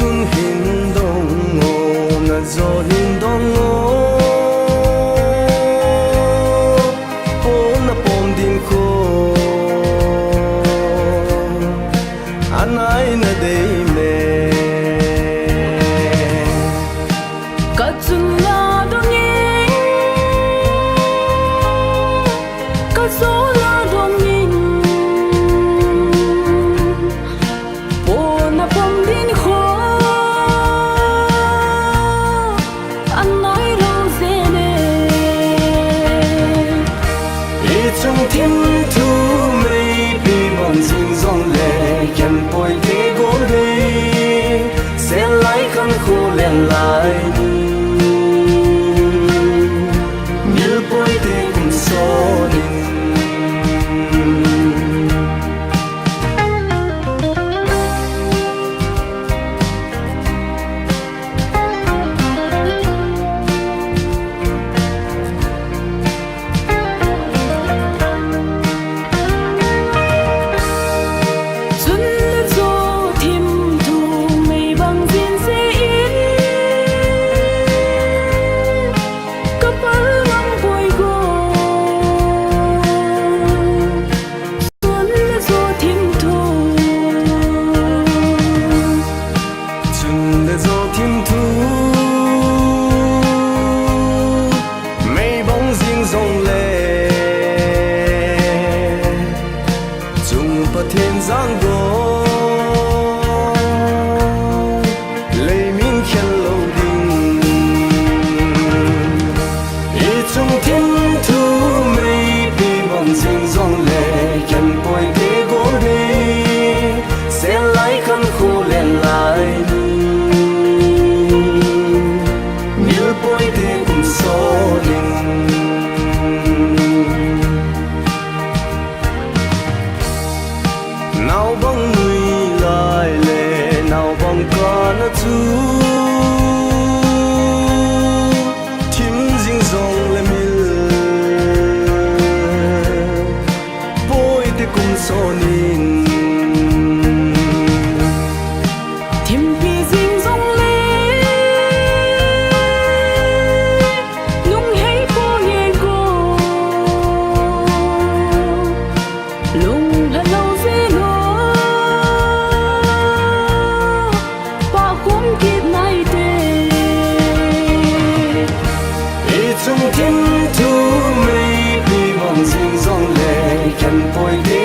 chun hin dong o na zo hin dong o po na pom din ko anai na dei me kachun na dong ye kaso la dong yin po na pom din ko anai lo zene e chung tim tu me bi mon sing song le ken poi te go le se lai kan khu len lai mil poi te kun so din chun le zo tim tu mei bang zin se in kapal mang boy go chun le zo tim tu chun le zo tim tu mei bóng riêng rong le chung pa thiên giang go lấy min khen lâu đình e chung tim tu mei bi bóng riêng rong le khen poi te go đi sẽ lại khăn khô lên lại mil poi te cùng so đình nào bóng nuôi lại lệ nào bóng có nó chú thím riêng dòng lệ mil bôi te cùng so nín tim pi zing zong le nung hei po ye go lung la lo ze lo pa khom kit nai te e chung tim tu mei bi bóng riêng dòng lệ khen poi te